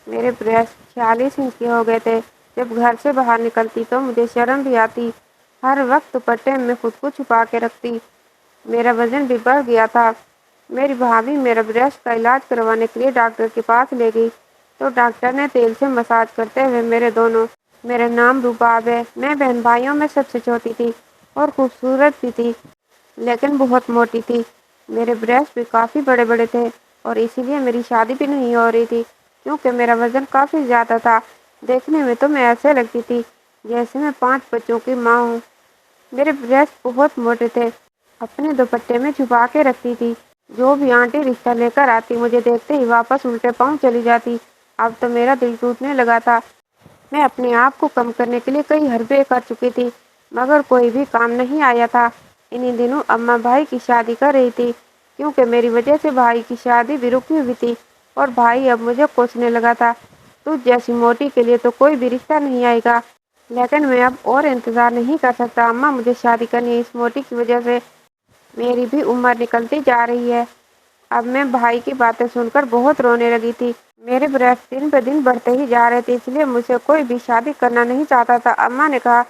میرے breast 46 inch کے ہو گئے تھے۔ جب گھر سے باہر نکلتی تو مجھے شرم بھی آتی، ہر وقت دوپٹے میں خود کو چھپا کے رکھتی۔ میرا وزن بھی بڑھ گیا تھا۔ میری بھابھی میرا بریسٹ کا علاج کروانے کے لیے ڈاکٹر کے پاس لے گئی تو ڈاکٹر نے تیل سے مساج کرتے ہوئے میرا نام روباب ہے۔ میں بہن بھائیوں میں سب سے چھوٹی تھی اور خوبصورت بھی تھی، لیکن بہت موٹی تھی۔ میرے بریسٹ بھی کافی بڑے بڑے تھے اور اسی لیے میری شادی بھی نہیں ہو رہی تھی کیونکہ میرا وزن کافی زیادہ تھا۔ دیکھنے میں تو میں ایسے لگتی تھی جیسے میں 5 بچوں کی ماں ہوں۔ میرے بریسٹ بہت موٹے تھے، اپنے دوپٹے میں چھپا کے رکھتی تھی۔ جو بھی آنٹی رشتہ لے کر آتی مجھے دیکھتے ہی واپس الٹے پاؤں چلی جاتی۔ اب تو میرا دل ٹوٹنے لگا تھا۔ میں اپنے آپ کو کم کرنے کے لیے کئی حربے کر چکی تھی مگر کوئی بھی کام نہیں آیا تھا۔ انہی دنوں اماں بھائی کی شادی کر رہی تھی کیونکہ میری وجہ سے بھائی کی شادی بھی رکی ہوئی تھی اور بھائی اب مجھے کوسنے لگا تھا، تجھ جیسی موٹی کے لیے تو کوئی بھی رشتہ نہیں آئے گا۔ لیکن میں اب اور انتظار نہیں کر سکتا، اماں مجھے شادی کرنی ہے، اس موٹی کی وجہ سے میری بھی عمر نکلتی جا رہی ہے۔ اب میں بھائی کی باتیں سن کر بہت رونے لگی تھی۔ میرے بریسٹ دن بہ دن بڑھتے ہی جا رہے تھے، اس لیے مجھ سے کوئی بھی شادی کرنا نہیں چاہتا تھا۔ اماں نے کہا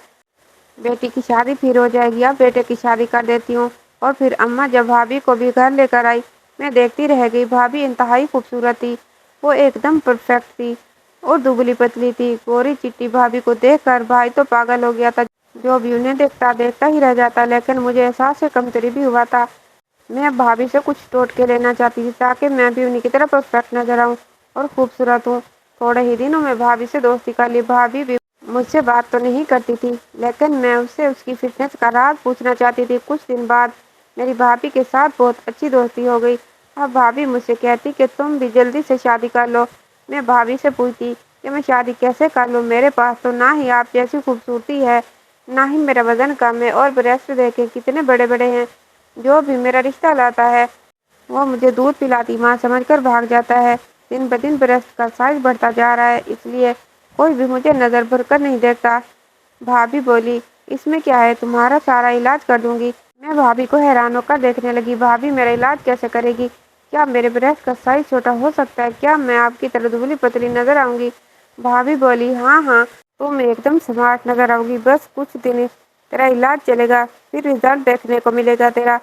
بیٹی کی شادی پھر ہو جائے گی، اب بیٹے کی شادی کر دیتی ہوں۔ اور پھر اماں جب بھابھی کو بھی گھر لے کر آئی، میں دیکھتی رہ گئی۔ بھابھی انتہائی خوبصورت تھی، وہ ایک دم پرفیکٹ تھی اور دبلی پتلی تھی، گوری چٹی۔ بھابھی کو دیکھ کر بھائی تو پاگل ہو گیا تھا، جو بھی انہیں دیکھتا دیکھتا ہی رہ جاتا، لیکن مجھے احساس کمتری بھی ہوا تھا۔ میں بھابھی سے کچھ ٹوٹکے لینا چاہتی تھی تاکہ میں بھی انہیں کی طرح پرفیکٹ نظر آؤں اور خوبصورت ہوں۔ تھوڑے ہی دنوں میں بھابھی سے دوستی کر لی۔ بھابھی بھی مجھ سے بات تو نہیں کرتی تھی لیکن میں اس سے اس کی فٹنس کا راز پوچھنا چاہتی تھی۔ کچھ دن بعد میری بھابھی کے ساتھ بہت اچھی دوستی ہو گئی۔ اب بھابھی مجھ سے کہتی کہ تم بھی جلدی سے شادی کر لو۔ میں بھابھی سے پوچھتی کہ میں شادی کیسے کر لوں، میرے پاس تو نہ ہی آپ جیسی خوبصورتی ہے، نہ ہی میرا وزن کم ہے، اور بریسٹ دیکھیں کتنے بڑے بڑے ہیں۔ جو بھی میرا رشتہ لاتا ہے وہ مجھے دودھ پلاتی ماں سمجھ کر بھاگ جاتا ہے۔ دن بہ دن بریسٹ کا سائز بڑھتا جا رہا ہے، اس لیے کوئی بھی مجھے نظر بھر کر نہیں دیکھتا۔ بھابھی بولی اس میں کیا ہے، تمہارا سارا علاج کر دوں گی۔ میں بھابھی کو حیران ہو کر دیکھنے لگی۔ بھابھی میرا علاج کیسے کرے گی؟ کیا میرے بریسٹ کا سائز چھوٹا ہو سکتا ہے؟ کیا میں آپ کی طرح دبلی پتلی نظر آؤں گی؟ بھابھی بولی ہاں ہاں، تم ایک دم اسمارٹ نظر آؤ گی، بس کچھ دن تیرا علاج چلے گا، پھر رزلٹ دیکھنے کو ملے گا، تیرا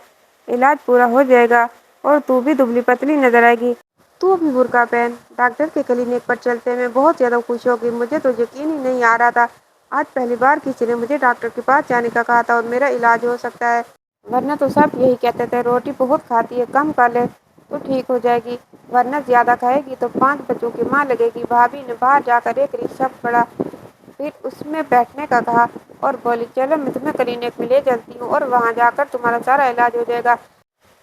علاج پورا ہو جائے گا اور تو بھی دبلی پتلی نظر آئے گی۔ تو بھی برقع پہن، ڈاکٹر کے کلینک پر چلتے میں بہت زیادہ خوش ہو گئی۔ مجھے تو یقین ہی نہیں آ رہا تھا، آج پہلی بار کسی نے مجھے ڈاکٹر کے پاس جانے کا کہا تھا اور میرا علاج ہو سکتا ہے، ورنہ تو سب یہی کہتے تھے روٹی بہت کھاتی ہے، کم کھا لے تو ٹھیک ہو جائے گی، ورنہ زیادہ کھائے گی تو 5 بچوں کی ماں لگے گی۔ بھابھی نے باہر جا کر ایک رکشہ پکڑا، پھر اس میں بیٹھنے کا کہا اور بولی چلو میں تمہیں کلینک میں لے چلتی ہوں اور وہاں جا کر تمہارا سارا علاج ہو جائے گا۔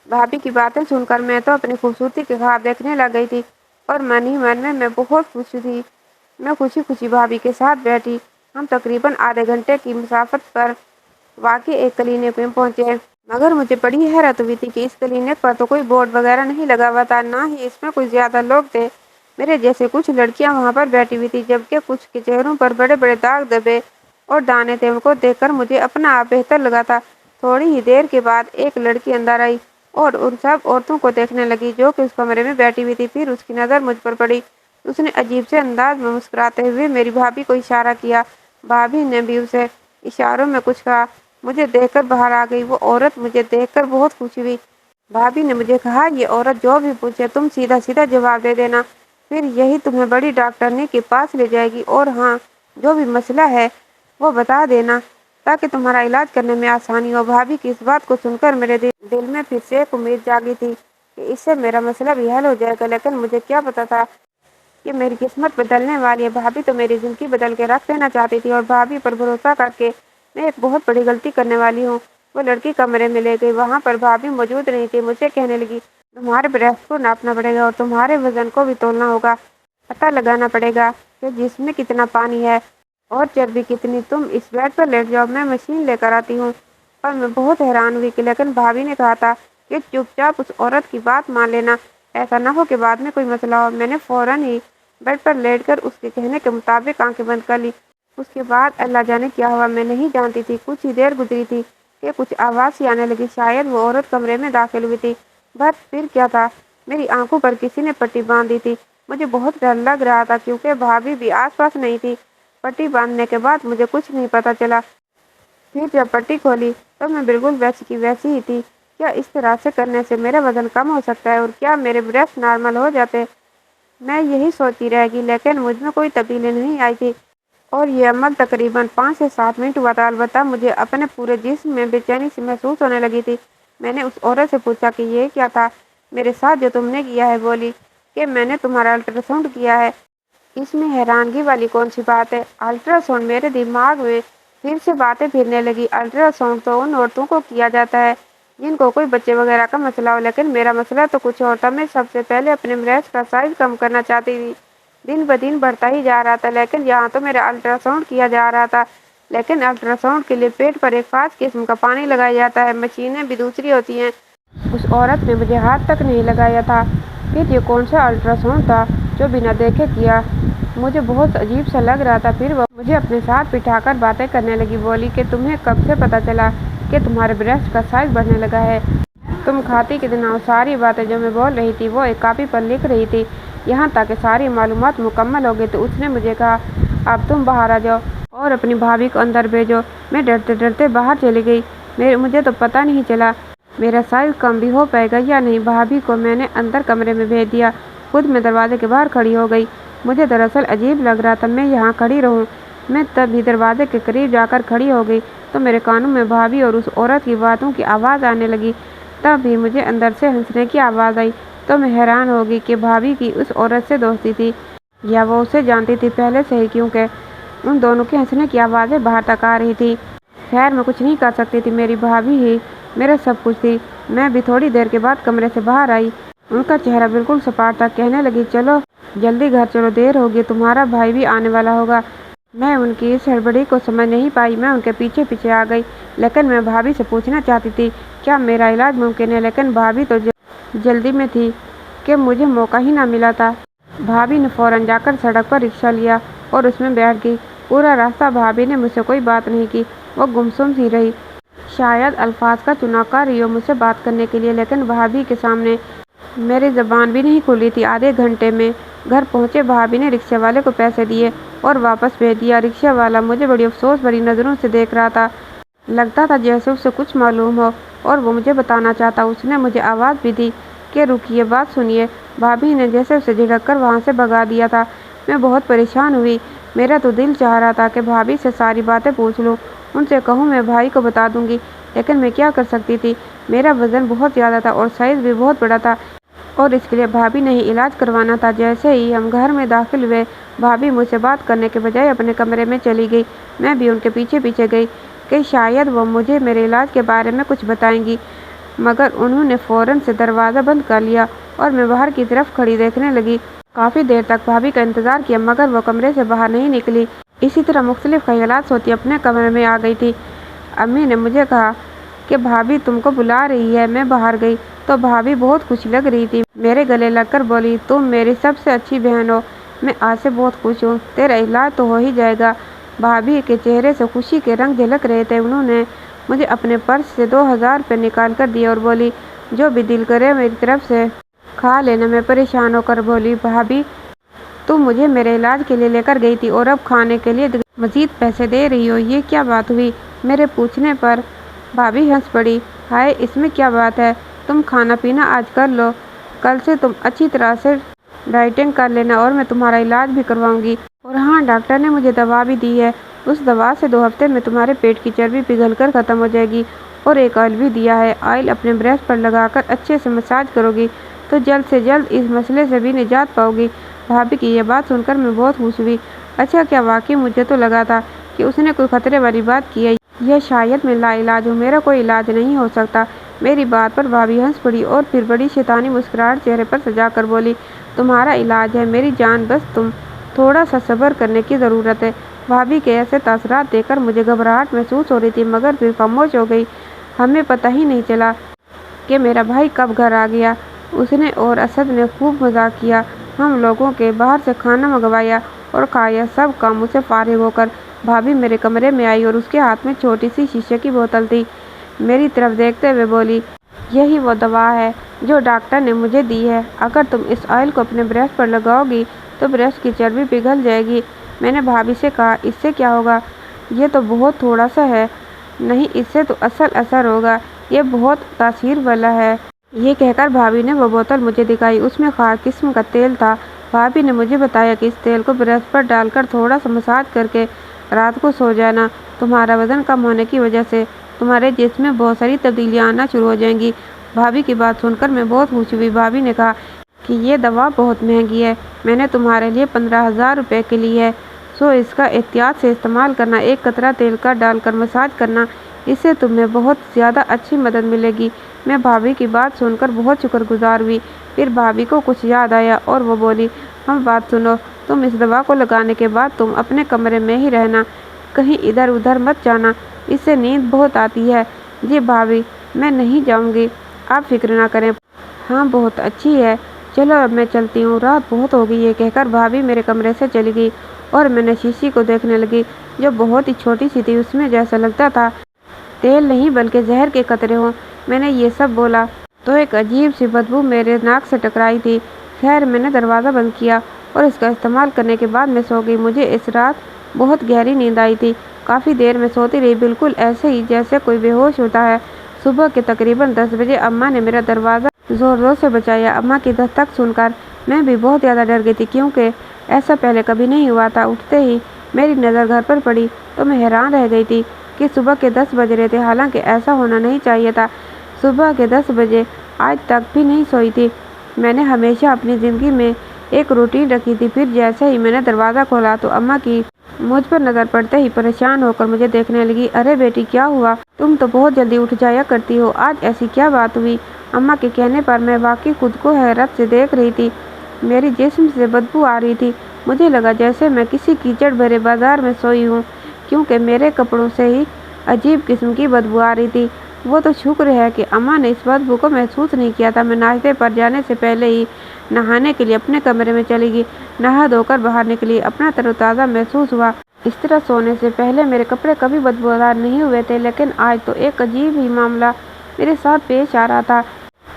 بھابھی کی باتیں سن کر میں تو اپنی خوبصورتی کے خواب دیکھنے لگ گئی تھی اور من ہی من میں بہت خوش تھی۔ میں خوشی خوشی بھابھی کے ساتھ بیٹھی۔ ہم تقریباً آدھے گھنٹے کی مسافت پر واقع ایک کلینک میں پہنچے، مگر مجھے بڑی حیرت ہوئی تھی کہ اس کلینک پر تو کوئی بورڈ وغیرہ نہیں لگا ہوا تھا، نہ ہی اس میں کوئی زیادہ لوگ تھے۔ میرے جیسے کچھ لڑکیاں وہاں پر بیٹھی ہوئی تھی جبکہ کچھ کے چہروں پر بڑے بڑے داغ دھبے اور دانے تھے۔ ان کو دیکھ کر مجھے اپنا آپ بہتر لگا تھا۔ تھوڑی ہی دیر کے بعد ایک لڑکی اندر آئی اور ان سب عورتوں کو دیکھنے لگی جو کہ اس کمرے میں بیٹھی ہوئی تھی۔ پھر اس کی نظر مجھ پر پڑی، اس نے عجیب سے انداز میں مسکراتے ہوئے میری بھابھی کو اشارہ کیا۔ بھابھی نے بھی اسے اشاروں میں کچھ کہا، مجھے دیکھ کر باہر آ گئی۔ وہ عورت مجھے دیکھ کر بہت خوش ہوئی۔ بھابھی نے مجھے کہا یہ عورت جو بھی پوچھے تم سیدھا سیدھا جواب دے دینا، پھر یہی تمہیں بڑی ڈاکٹرنی کے پاس لے جائے گی، اور ہاں جو بھی مسئلہ ہے وہ بتا دینا تاکہ تمہارا علاج کرنے میں آسانی ہو۔ بھابھی کی اس بات کو سن کر میرے دل میں پھر سے ایک امید جاگی تھی کہ اس سے میرا مسئلہ بھی حل ہو جائے گا، لیکن مجھے کیا پتا تھا کہ میری قسمت بدلنے والی ہے۔ بھابھی تو میری زندگی بدل کے رکھ دینا چاہتی تھی اور بھابھی پر بھروسہ کر کے میں ایک بہت بڑی غلطی کرنے والی ہوں۔ وہ لڑکی کمرے میں لے گئی، وہاں پر بھابھی موجود نہیں تھی۔ مجھے کہنے لگی تمہارے بریسٹ کو ناپنا پڑے گا اور تمہارے وزن کو بھی تولنا ہوگا، پتہ لگانا پڑے گا کہ جسم میں کتنا پانی ہے اور چربی کتنی۔ تم اس بیڈ پر لیٹ جاؤ، میں مشین لے کر آتی ہوں۔ اور میں بہت حیران ہوئی کہ لیکن بھابھی نے کہا تھا کہ چپ چاپ اس عورت کی بات مان لینا، ایسا نہ ہو کہ بعد میں کوئی مسئلہ ہو۔ میں نے فوراً ہی بیڈ پر لیٹ کر اس کے کہنے کے مطابق آنکھیں بند کر لی۔ اس کے بعد اللہ جانے کیا ہوا، میں نہیں جانتی تھی۔ کچھ ہی دیر گزری تھی کہ کچھ آواز سی آنے لگی، شاید وہ عورت کمرے میں داخل ہوئی تھی، بس پھر کیا تھا، میری آنکھوں پر کسی نے پٹی باندھ دی تھی۔ मुझे बहुत डर लग रहा था क्योंकि भाभी भी आसपास नहीं थी। पट्टी बांधने के बाद मुझे कुछ नहीं पता चला। फिर जब पट्टी खोली तो मैं बिल्कुल वैसी की वैसी ही थी। क्या इस तरह से करने से मेरा वजन कम हो सकता है और क्या मेरे ब्रेस्ट नॉर्मल हो जाते? मैं यही सोचती रह गई, लेकिन मुझ में कोई तब्दीली नहीं आई थी और ये अमल तकरीबन 5 से 7 मिनट हुआ था। अलबत्ता मुझे अपने पूरे जिस्म में बेचैनी सी महसूस होने लगी थी। मैंने उस औरत से पूछा कि ये क्या था मेरे साथ जो तुमने किया है? बोली कि मैंने तुम्हारा अल्ट्रासाउंड किया है। इसमें हैरानगी वाली कौन सी बात है? अल्ट्रासाउंड? मेरे दिमाग में फिर से बातें फिरने लगी। अल्ट्रासाउंड तो उन औरतों को किया जाता है जिनको कोई बच्चे वगैरह का मसला हो, लेकिन मेरा मसला तो कुछ और था। मैं सबसे पहले अपने ब्रेस्ट का साइज कम करना चाहती थी। दिन ब दिन बढ़ता ही जा रहा था, लेकिन यहाँ तो मेरा अल्ट्रासाउंड किया जा रहा था। लेकिन अल्ट्रासाउंड के लिए पेट पर एक खास किस्म का पानी लगाया जाता है। मशीनें भी दूसरी होती हैं। उस औरत ने मुझे हाथ तक नहीं लगाया था। फिर ये कौन सा अल्ट्रासाउंड था जो बिना देखे किया? मुझे बहुत अजीब सा लग रहा था। फिर वो मुझे अपने साथ बिठाकर बातें करने लगी। बोली कि तुम्हें कब से पता चला कि तुम्हारे ब्रेस्ट का साइज बढ़ने लगा है? तुम खाती कितना? और सारी बातें जो मैं बोल रही थी वो एक कापी पर लिख रही थी। यहाँ तक सारी मालूमात मुकम्मल हो गई तो उसने मुझे कहा, अब तुम बाहर आ जाओ और अपनी भाभी को अंदर भेजो। मैं डरते डरते बाहर चली गई। मुझे तो पता नहीं चला मेरा साइज कम भी हो पाएगा या नहीं। भाभी को मैंने अंदर कमरे में भेज दिया। खुद मैं दरवाजे के बाहर खड़ी हो गई। मुझे दरअसल अजीब लग रहा था मैं यहाँ खड़ी रहूँ। मैं तभी दरवाजे के करीब जाकर खड़ी हो गई तो मेरे कानों में भाभी और उस औरत की बातों की आवाज़ आने लगी। तब भी मुझे अंदर से हंसने की आवाज़ आई तो मैं हैरान हो गई कि भाभी की उस औरत से दोस्ती थी या वो उसे जानती थी पहले से ही, क्योंकि उन दोनों की हंसने की आवाज़ें बाहर तक आ रही थी। खैर मैं कुछ नहीं कर सकती थी, मेरी भाभी ही मेरा सब कुछ थी। मैं भी थोड़ी देर के बाद कमरे से बाहर आई। उनका चेहरा बिल्कुल सपाट था। कहने लगी, चलो जल्दी घर चलो, देर होगी, तुम्हारा भाई भी आने वाला होगा। मैं उनकी इस हड़बड़ी को समझ नहीं पाई। मैं उनके पीछे पीछे आ गई, लेकिन मैं भाभी से पूछना चाहती थी क्या मेरा इलाज मुमकिन है, लेकिन भाभी तो जल्दी में थी कि मुझे मौका ही ना मिला था। भाभी ने फ़ौरन जाकर सड़क पर रिक्शा लिया और उसमें बैठ गई। पूरा रास्ता भाभी ने मुझसे कोई बात नहीं की। वो गुमसुम सी रही, शायद अल्फाज का चुनाव कर रही हो मुझसे बात करने के लिए, लेकिन भाभी के सामने मेरी ज़बान भी नहीं खुली थी। आधे घंटे में घर पहुंचे। भाभी ने रिक्शे वाले को पैसे दिए और वापस भेज दिया। रिक्शा वाला मुझे बड़ी अफसोस भरी नज़रों से देख रहा था। लगता था जैसे उसे कुछ मालूम हो और वो मुझे बताना चाहता। उसने मुझे आवाज़ भी दी कि रुकिए, बात सुनिए। भाभी ने जैसे उसे झिड़क कर वहाँ से भगा दिया था। मैं बहुत परेशान हुई। मेरा तो दिल चाह रहा था कि भाभी से सारी बातें पूछ लूँ, उनसे कहूँ मैं भाई को बता दूँगी, लेकिन मैं क्या कर सकती थी? मेरा वज़न बहुत ज़्यादा था और साइज़ भी बहुत बड़ा था और इसके लिए भाभी ने ही इलाज करवाना था। जैसे ही हम घर में दाखिल हुए, भाभी मुझसे बात करने के बजाय अपने कमरे में चली गई। मैं भी उनके पीछे पीछे गई कि शायद वो मुझे मेरे इलाज के बारे में कुछ बताएंगी, मगर उन्होंने फ़ौरन से दरवाज़ा बंद कर लिया और मैं बाहर की तरफ खड़ी देखने लगी। काफ़ी देर तक भाभी का इंतज़ार किया, मगर वो कमरे से बाहर नहीं निकली। इसी तरह मुख्तलिफ ख़यालात सोती अपने कमरे में आ गई थी। अम्मी ने मुझे कहा कि भाभी तुमको बुला रही है। मैं बाहर गई तो भाभी बहुत खुश लग रही थी। मेरे गले लगकर बोली, तुम मेरी सबसे अच्छी बहन हो। मैं आज से बहुत खुश हूँ, तेरा इलाज तो हो ही जाएगा। भाभी के चेहरे से खुशी के रंग झलक रहे थे। उन्होंने मुझे अपने पर्स से 2000 रुपये निकाल कर दिए और बोली, जो भी दिल करे मेरी तरफ से खा लेना। मैं परेशान होकर बोली, भाभी तुम मुझे मेरे इलाज के लिए लेकर गई थी और अब खाने के लिए मज़ीद पैसे दे रही हो, ये क्या बात हुई? मेरे पूछने पर भाभी हंस पड़ी। हाय, इसमें क्या बात है? तुम खाना पीना आज कर लो, कल से तुम अच्छी तरह से डाइटिंग कर लेना और मैं तुम्हारा इलाज भी करवाऊंगी। और हाँ, डॉक्टर ने मुझे दवा भी दी है। उस दवा से 2 हफ्ते में तुम्हारे पेट की चर्बी पिघलकर ख़त्म हो जाएगी। और एक ऑयल भी दिया है। ऑयल अपने ब्रेस्ट पर लगाकर अच्छे से मसाज करोगी तो जल्द से जल्द इस मसले से भी निजात पाओगी। भाभी की यह बात सुनकर मैं बहुत खुश हुई। अच्छा, क्या वाकई? मुझे तो लगा था कि उसने कोई खतरे वाली बात की है या शायद मैं लाइलाज हूँ, मेरा कोई इलाज नहीं हो सकता। मेरी बात पर भाभी हंस पड़ी और फिर बड़ी शैतानी मुस्कुराहट चेहरे पर सजा कर बोली, तुम्हारा इलाज है मेरी जान, बस तुम थोड़ा सा सब्र करने की ज़रूरत है। भाभी के ऐसे तासरात देकर मुझे घबराहट महसूस हो रही थी, मगर फिर खामोश हो गई। हमें पता ही नहीं चला कि मेरा भाई कब घर आ गया। उसने और असद ने खूब मजाक किया। हम लोगों के बाहर से खाना मंगवाया और खाया। सब कामों से फारिग होकर भाभी मेरे कमरे में आई और उसके हाथ में छोटी सी शीशे की बोतल थी। मेरी तरफ देखते हुए बोली, یہی وہ دوا ہے جو ڈاکٹر نے مجھے دی ہے۔ اگر تم اس آئل کو اپنے بریسٹ پر لگاؤ گی تو بریسٹ کی چربی پگھل جائے گی۔ میں نے بھابھی سے کہا، اس سے کیا ہوگا؟ یہ تو بہت تھوڑا سا ہے۔ نہیں، اس سے تو اصل اثر ہوگا، یہ بہت تاثیر والا ہے۔ یہ کہہ کر بھابھی نے وہ بوتل مجھے دکھائی، اس میں خاص قسم کا تیل تھا۔ بھابھی نے مجھے بتایا کہ اس تیل کو بریسٹ پر ڈال کر تھوڑا سا مساج کر کے رات کو سو جانا۔ تمہارا وزن کم ہونے کی وجہ سے تمہارے جسم میں بہت ساری تبدیلیاں آنا شروع ہو جائیں گی۔ بھابھی کی بات سن کر میں بہت خوش ہوئی۔ بھابھی نے کہا کہ یہ دوا بہت مہنگی ہے، میں نے تمہارے لیے 15,000 روپے کی لی ہے، سو اس کا احتیاط سے استعمال کرنا۔ ایک قطرہ تیل کا ڈال کر مساج کرنا، اس سے تمہیں بہت زیادہ اچھی مدد ملے گی۔ میں بھابھی کی بات سن کر بہت شکر گزار ہوئی۔ پھر بھابھی کو کچھ یاد آیا اور وہ بولی، ہم بات سنو، تم اس دوا کو لگانے کے بعد تم اپنے کمرے میں ہی رہنا، کہیں ادھر ادھر مت جانا، اس سے نیند بہت آتی ہے۔ جی بھابھی، میں نہیں جاؤں گی، آپ فکر نہ کریں۔ ہاں، بہت اچھی ہے، چلو اب میں چلتی ہوں، رات بہت ہو گئی۔ یہ کہہ کر بھابھی میرے کمرے سے چلی گئی اور میں نے شیشی کو دیکھنے لگی جو بہت ہی چھوٹی سی تھی۔ اس میں جیسا لگتا تھا تیل نہیں بلکہ زہر کے قطرے ہوں۔ میں نے یہ سب بولا تو ایک عجیب سی بدبو میرے ناک سے ٹکرائی تھی۔ خیر، میں نے دروازہ بند کیا اور اس کا استعمال کرنے کے بعد میں سو گئی۔ مجھے اس رات بہت گہری نیند آئی تھی۔ کافی دیر میں سوتی رہی، بالکل ایسے ہی جیسے کوئی بے ہوش ہوتا ہے۔ صبح کے تقریباً 10 بجے اماں نے میرا دروازہ زور زور سے بجایا۔ اماں کی دستک سن کر میں بھی بہت زیادہ ڈر گئی تھی، کیونکہ ایسا پہلے کبھی نہیں ہوا تھا۔ اٹھتے ہی میری نظر گھر پر پڑی تو میں حیران رہ گئی تھی کہ صبح کے 10 بج رہے تھے، حالانکہ ایسا ہونا نہیں چاہیے تھا۔ صبح کے 10 بجے آج تک بھی نہیں سوئی تھی۔ میں نے ہمیشہ اپنی زندگی میں ایک روٹین رکھی تھی۔ پھر جیسے ہی میں نے دروازہ کھولا تو اماں کی مجھ پر نظر پڑتے ہی پریشان ہو کر مجھے دیکھنے لگی۔ ارے بیٹی، کیا ہوا؟ تم تو بہت جلدی اٹھ جایا کرتی ہو، آج ایسی کیا بات ہوئی؟ اماں کے کہنے پر میں واقعی خود کو حیرت سے دیکھ رہی تھی۔ میری جسم سے بدبو آ رہی تھی۔ مجھے لگا جیسے میں کسی کیچڑ بھرے بازار میں سوئی ہوں، کیونکہ میرے کپڑوں سے ہی عجیب قسم کی بدبو آ رہی تھی۔ وہ تو شکر ہے کہ اماں نے اس بدبو کو محسوس نہیں کیا تھا۔ میں ناشتے پر جانے سے پہلے ہی نہانے کے لیے اپنے کمرے میں چلی گئی۔ نہا دھو کر باہر نکلی، اپنا تر و تازہ محسوس ہوا۔ اس طرح سونے سے پہلے میرے کپڑے کبھی بدبودار نہیں ہوئے تھے، لیکن آج تو ایک عجیب ہی معاملہ میرے ساتھ پیش آ رہا تھا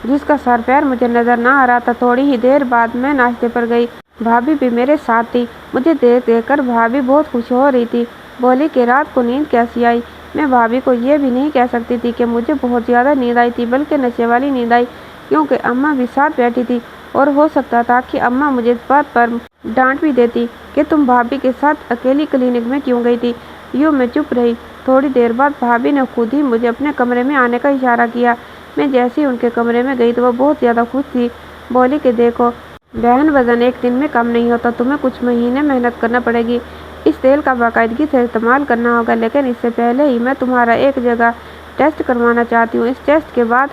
جس کا سر پیر مجھے نظر نہ آ رہا تھا۔ تھوڑی ہی دیر بعد میں ناشتے پر گئی۔ بھابھی بھی میرے ساتھ تھی۔ مجھے دیکھ کر بھابھی بہت خوش ہو رہی تھی، بولی کہ رات کو نیند کیسی آئی؟ میں بھابھی کو یہ بھی نہیں کہہ سکتی تھی کہ مجھے بہت زیادہ نیند آئی تھی، بلکہ نشے والی نیند آئی، کیونکہ اماں بھی ساتھ بیٹھی تھی اور ہو سکتا تھا کہ اماں مجھے اس بات پر ڈانٹ بھی دیتی کہ تم بھابھی کے ساتھ اکیلی کلینک میں کیوں گئی تھی۔ یوں میں چپ رہی۔ تھوڑی دیر بعد بھابھی نے خود ہی مجھے اپنے کمرے میں آنے کا اشارہ کیا۔ میں جیسے ہی ان کے کمرے میں گئی تو وہ بہت زیادہ خوش تھی۔ بولی کہ دیکھو بہن، وزن ایک دن میں کم نہیں ہوتا، تمہیں کچھ مہینے محنت کرنا پڑے گی، اس تیل کا باقاعدگی سے استعمال کرنا ہوگا، لیکن اس سے پہلے ہی میں تمہارا ایک جگہ ٹیسٹ کروانا چاہتی ہوں۔ اس ٹیسٹ کے بعد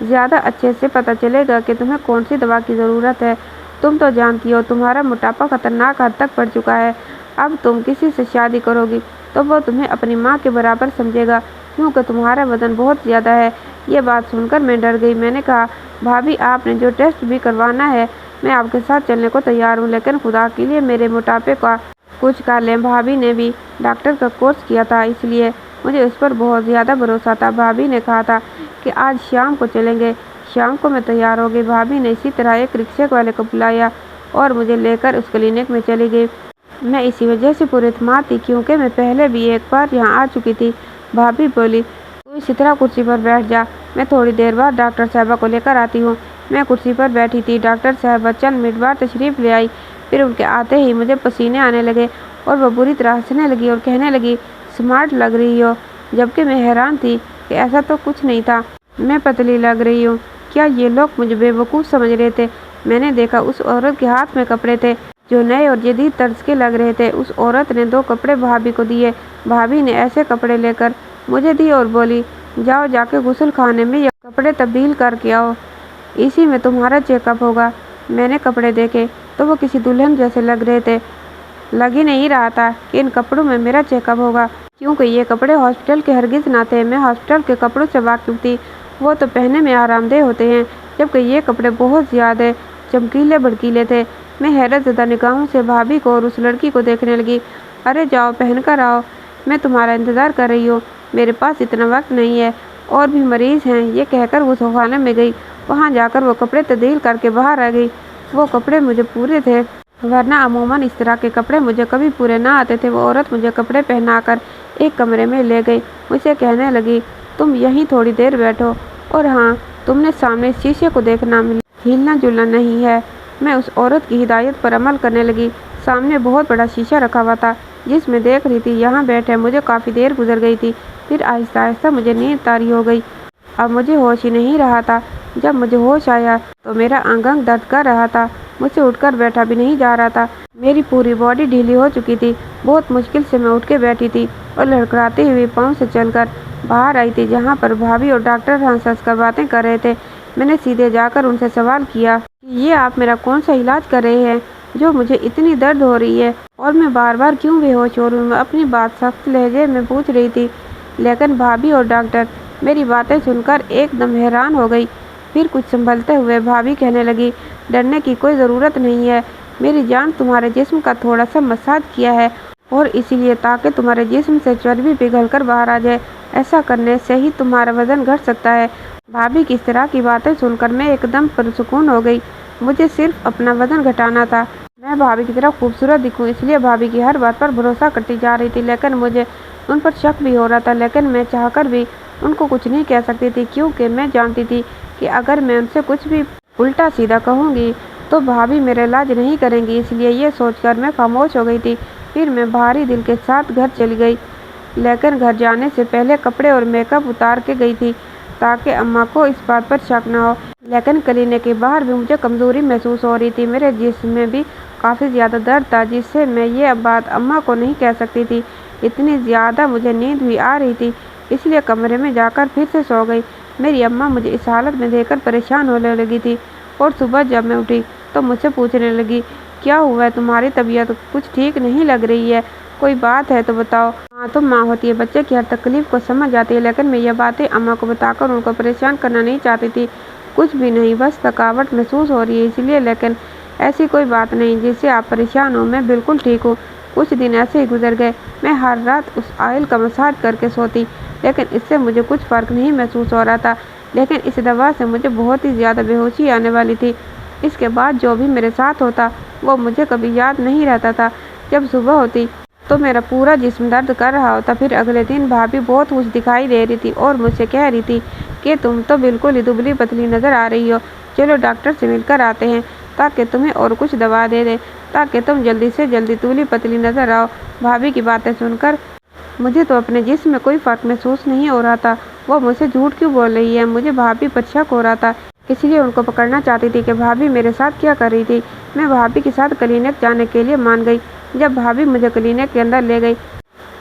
زیادہ اچھے سے پتہ چلے گا کہ تمہیں کون سی دوا کی ضرورت ہے۔ تم تو جانتی ہو تمہارا موٹاپا خطرناک حد تک بڑھ چکا ہے۔ اب تم کسی سے شادی کرو گی تو وہ تمہیں اپنی ماں کے برابر سمجھے گا، کیونکہ تمہارا وزن بہت زیادہ ہے۔ یہ بات سن کر میں ڈر گئی۔ میں نے کہا، بھابھی آپ نے جو ٹیسٹ بھی کروانا ہے میں آپ کے ساتھ چلنے کو تیار ہوں، لیکن خدا کے لیے میرے موٹاپے کا کچھ کر لیں۔ بھابھی نے بھی ڈاکٹر کا کورس کیا تھا، اس لیے مجھے اس پر بہت زیادہ بھروسہ تھا۔ بھابھی نے کہا تھا کہ آج شام کو چلیں گے۔ شام کو میں تیار ہو گئی۔ بھابھی نے اسی طرح ایک رکشے والے کو بلایا اور مجھے لے کر اس کلینک میں چلی گئی۔ میں اسی وجہ سے پر اعتماد تھی کیونکہ میں پہلے بھی ایک بار یہاں آ چکی تھی۔ بھابھی بولی، تو اسی طرح کرسی پر بیٹھ جا، میں تھوڑی دیر بعد ڈاکٹر صاحبہ کو لے کر آتی ہوں۔ میں کرسی پر بیٹھی تھی۔ ڈاکٹر صاحبہ چند منٹ بعد تشریف لے آئی۔ پھر ان کے آتے ہی مجھے پسینے آنے لگے اور وہ بری طرح ہنسنے لگی اور کہنے لگی، سمارٹ لگ رہی ہو، جبکہ میں حیران تھی کہ ایسا تو کچھ نہیں تھا، میں پتلی لگ رہی ہوں۔ کیا یہ لوگ مجھے بیوقوف سمجھ رہے تھے؟ میں نے دیکھا اس عورت کے ہاتھ میں کپڑے تھے جو نئے اور جدید طرز کے لگ رہے تھے۔ اس عورت نے 2 کپڑے بھابھی کو دیے۔ بھابھی نے ایسے کپڑے لے کر مجھے دی اور بولی، جاؤ جا کے غسل خانے میں یہ کپڑے تبدیل کر کے آؤ، اسی میں تمہارا چیک اپ ہوگا۔ میں نے کپڑے دیکھے تو وہ کسی دلہن جیسے لگ رہے تھے۔ لگ ہی نہیں رہا تھا کہ ان کپڑوں میں میرا چیک اپ ہوگا، کیونکہ یہ کپڑے ہاسپٹل کے ہرگز نہ تھے۔ میں ہاسپٹل کے کپڑوں سے واقف تھی، وہ تو پہننے میں آرام دہ ہوتے ہیں، جبکہ یہ کپڑے بہت زیادہ چمکیلے بھڑکیلے تھے۔ میں حیرت زدہ نگاہوں سے بھابھی کو اور اس لڑکی کو دیکھنے لگی۔ ارے جاؤ، پہن کر آؤ، میں تمہارا انتظار کر رہی ہوں۔ میرے پاس اتنا وقت نہیں ہے، और भी मरीज हैं। ये कहकर वो सोखाने में गई। वहाँ जाकर वो कपड़े तब्दील करके बाहर आ गई। वो कपड़े मुझे पूरे थे, वरना अमूमन इस तरह के कपड़े मुझे कभी पूरे ना आते थे। वो औरत मुझे कपड़े पहनाकर एक कमरे में ले गई। मुझसे कहने लगी, तुम यहीं थोड़ी देर बैठो, और हाँ, तुमने सामने शीशे को देखना, हिलना जुलना नहीं है। मैं उस औरत की हिदायत पर अमल करने लगी। सामने बहुत बड़ा शीशा रखा हुआ था जिसमें देख रही थी। यहाँ बैठे मुझे काफ़ी देर गुजर गई थी। फिर आहिस्ता आहिस्ता मुझे नींद तारी हो गई। अब मुझे होश ही नहीं रहा था। जब मुझे होश आया तो मेरा अंग अंग दर्द कर रहा था। मुझसे उठकर बैठा भी नहीं जा रहा था। मेरी पूरी बॉडी ढीली हो चुकी थी। बहुत मुश्किल से मैं उठ के बैठी थी और लड़खड़ाते हुए पाँव से चलकर बाहर आई थी, जहाँ पर भाभी और डॉक्टर हंस हंस कर बातें कर रहे थे। मैंने सीधे जाकर उनसे सवाल किया कि ये आप मेरा कौन सा इलाज कर रहे हैं जो मुझे इतनी दर्द हो रही है और मैं बार बार क्यों बेहोश हो रही हूँ। मैं अपनी बात सख्त लहजे में पूछ रही थी, लेकिन भाभी और डॉक्टर मेरी बातें सुनकर एकदम हैरान हो गई। फिर कुछ संभलते हुए भाभी कहने लगी, डरने की कोई ज़रूरत नहीं है। मेरी जान तुम्हारे जिस्म का थोड़ा सा मसाज किया है, और इसीलिए ताकि तुम्हारे जिस्म से चर्बी पिघलकर बाहर आ जाए। ऐसा करने से ही तुम्हारा वजन घट सकता है। भाभी की इस तरह की बातें सुनकर मैं एकदम पुरसुकून हो गई। मुझे सिर्फ अपना वजन घटाना था। मैं भाभी की तरह खूबसूरत दिखूं, इसलिए भाभी की हर बात पर भरोसा करती जा रही थी। लेकिन मुझे उन पर शक भी हो रहा था। लेकिन मैं चाहकर भी उनको कुछ नहीं कह सकती थी, क्योंकि मैं जानती थी कि अगर मैं उनसे कुछ भी उल्टा सीधा कहूँगी तो भाभी मेरा इलाज नहीं करेंगी। इसलिए ये सोचकर मैं खामोश हो गई थी। फिर मैं भारी दिल के साथ घर चली गई, लेकिन घर जाने से पहले कपड़े और मेकअप उतार के गई थी ताकि अम्मा को इस बात पर शक न हो। लेकिन क्लिनिक के बाहर भी मुझे कमज़ोरी महसूस हो रही थी। मेरे जिस्म में भी काफ़ी ज़्यादा दर्द था, जिससे मैं ये बात अम्मा को नहीं कह सकती थी। इतनी ज़्यादा मुझे नींद भी आ रही थी, इसलिए कमरे में जाकर फिर से सो गई। मेरी अम्मा मुझे इस हालत में देखकर परेशान होने लगी थी, और सुबह जब मैं उठी तो मुझसे पूछने लगी, क्या हुआ है, तुम्हारी तबीयत कुछ ठीक नहीं लग रही है, कोई बात है तो बताओ। हाँ, तुम माँ होती है, बच्चे की हर तकलीफ को समझ जाती है। लेकिन मैं ये बातें अम्मा को बताकर उनको परेशान करना नहीं चाहती थी। कुछ भी नहीं, बस थकावट महसूस हो रही है इसलिए। लेकिन ऐसी कोई बात नहीं जिससे आप परेशान हो, मैं बिल्कुल ठीक हूँ। कुछ दिन ऐसे ही गुजर गए। मैं हर रात उस ऑयल का मसाज करके सोती, लेकिन इससे मुझे कुछ फ़र्क नहीं महसूस हो रहा था। लेकिन इस दवा से मुझे बहुत ही ज़्यादा बेहोशी आने वाली थी। इसके बाद जो भी मेरे साथ होता वो मुझे कभी याद नहीं रहता था। जब सुबह होती तो मेरा पूरा जिस्म दर्द कर रहा होता। फिर अगले दिन भाभी बहुत खुश दिखाई दे रही थी और मुझसे कह रही थी कि तुम तो बिल्कुल ही दुबली पतली नज़र आ रही हो, चलो डॉक्टर से मिलकर आते हैं ताकि तुम्हें और कुछ दवा दे दे, ताकि तुम जल्दी से जल्दी दुबली पतली नज़र आओ। भाभी की बातें सुनकर मुझे तो अपने जिस्म में कोई फ़र्क महसूस नहीं हो रहा था। वो मुझसे झूठ क्यों बोल रही है। मुझे भाभी पर शक हो रहा था, इसलिए उनको पकड़ना चाहती थी कि भाभी मेरे साथ क्या कर रही थी। मैं भाभी के साथ क्लिनिक जाने के लिए मान गई। जब भाभी मुझे क्लिनिक के अंदर ले गई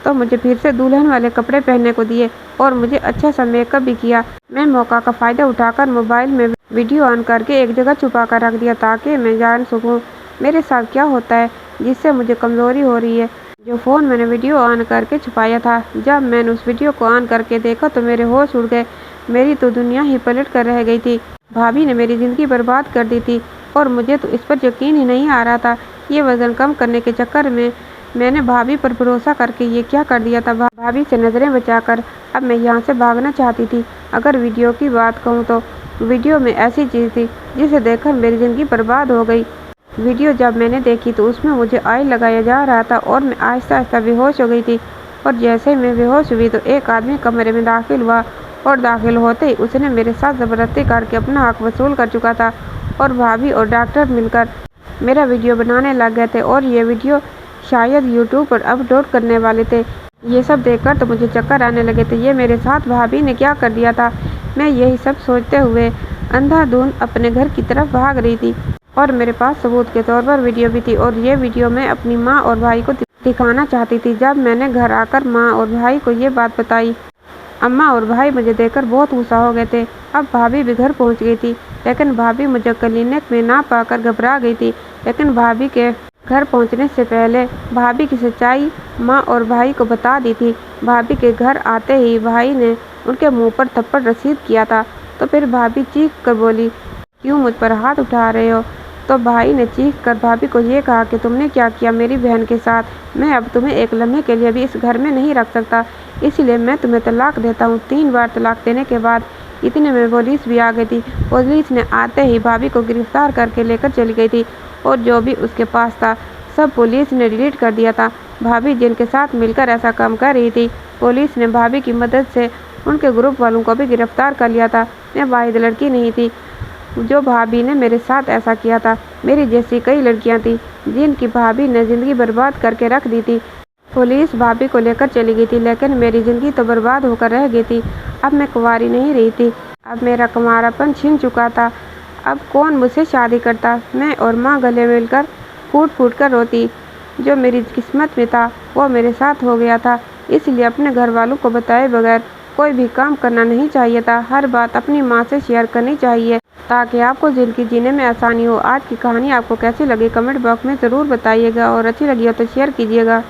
तो मुझे फिर से दुल्हन वाले कपड़े पहनने को दिए और मुझे अच्छा सा मेकअप भी किया। मैं मौका का फ़ायदा उठाकर मोबाइल में वीडियो ऑन करके एक जगह छुपा कर रख दिया ताकि मैं जान सकूं मेरे साथ क्या होता है, जिससे मुझे कमज़ोरी हो रही है। जो फ़ोन मैंने वीडियो ऑन करके छुपाया था, जब मैंने उस वीडियो को ऑन करके देखा तो मेरे होश उड़ गए। मेरी तो दुनिया ही पलट कर रह गई थी। भाभी ने मेरी ज़िंदगी बर्बाद कर दी थी और मुझे तो इस पर यकीन ही नहीं आ रहा था। ये वज़न कम करने के चक्कर में मैंने भाभी पर भरोसा करके ये क्या कर दिया था। भाभी से नज़रें बचाकर अब मैं यहाँ से भागना चाहती थी। अगर वीडियो की बात कहूँ तो वीडियो में ऐसी चीज़ थी जिसे देखकर मेरी ज़िंदगी बर्बाद हो गई। वीडियो जब मैंने देखी तो उसमें मुझे ऑयल लगाया जा रहा था और मैं आहिस्ता आहिस्ता बेहोश हो गई थी। और जैसे मैं बेहोश हुई तो एक आदमी कमरे में दाखिल हुआ, और दाखिल होते ही उसने मेरे साथ ज़बरदस्ती करके अपना हक वसूल कर चुका था। और भाभी और डॉक्टर मिलकर मेरा वीडियो बनाने लग गए थे और ये वीडियो शायद यूट्यूब पर अपलोड करने वाले थे। ये सब देखकर तो मुझे चक्कर आने लगे थे। ये मेरे साथ भाभी ने क्या कर दिया था। मैं यही सब सोचते हुए अंधाधुंध अपने घर की तरफ भाग रही थी, और मेरे पास सबूत के तौर पर वीडियो भी थी। और ये वीडियो मैं अपनी माँ और भाई को दिखाना चाहती थी। जब मैंने घर आकर माँ और भाई को ये बात बताई, अम्मा और भाई मुझे देखकर बहुत गुस्सा हो गए थे। अब भाभी भी घर पहुंच गई थी, लेकिन भाभी मुझे क्लिनिक में ना पाकर घबरा गई थी। लेकिन भाभी के घर पहुंचने से पहले भाभी की सच्चाई माँ और भाई को बता दी थी। भाभी के घर आते ही भाई ने उनके मुंह पर थप्पड़ रसीद किया था। तो फिर भाभी चीख कर बोली, क्यों मुझ पर हाथ उठा रहे हो। तो भाई ने चीख कर भाभी को ये कहा कि तुमने क्या किया मेरी बहन के साथ। मैं अब तुम्हें एक लम्हे के लिए भी इस घर में नहीं रख सकता, इसलिए मैं तुम्हें तलाक देता हूँ। 3 बार तलाक देने के बाद इतने में पुलिस भी आ गई थी। पुलिस ने आते ही भाभी को गिरफ्तार करके लेकर चली गई थी और जो भी उसके पास था सब पुलिस ने डिलीट कर दिया था। भाभी जिनके साथ मिलकर ऐसा काम कर रही थी, पुलिस ने भाभी की मदद से उनके ग्रुप वालों को भी गिरफ्तार कर लिया था। मैं वाहिद लड़की नहीं थी जो भाभी ने मेरे साथ ऐसा किया था। मेरी जैसी कई लड़कियां थी जिनकी भाभी ने ज़िंदगी बर्बाद करके रख दी थी। पुलिस भाभी को लेकर चली गई थी, लेकिन मेरी ज़िंदगी तो बर्बाद होकर रह गई थी। अब मैं कुंवारी नहीं रही थी, अब मेरा कुंवारापन छिन चुका था। अब कौन मुझसे शादी करता। मैं और माँ गले मिलकर फूट फूट कर रोती। जो मेरी किस्मत में था वो मेरे साथ हो गया था, इसलिए अपने घर वालों को बताए बगैर कोई भी काम करना नहीं चाहिए था। हर बात अपनी माँ से शेयर करनी चाहिए ताकि आपको ज़िंदगी जीने में आसानी हो। आज की कहानी आपको कैसी लगी कमेंट बॉक्स में ज़रूर बताइएगा और अच्छी लगी हो तो शेयर कीजिएगा।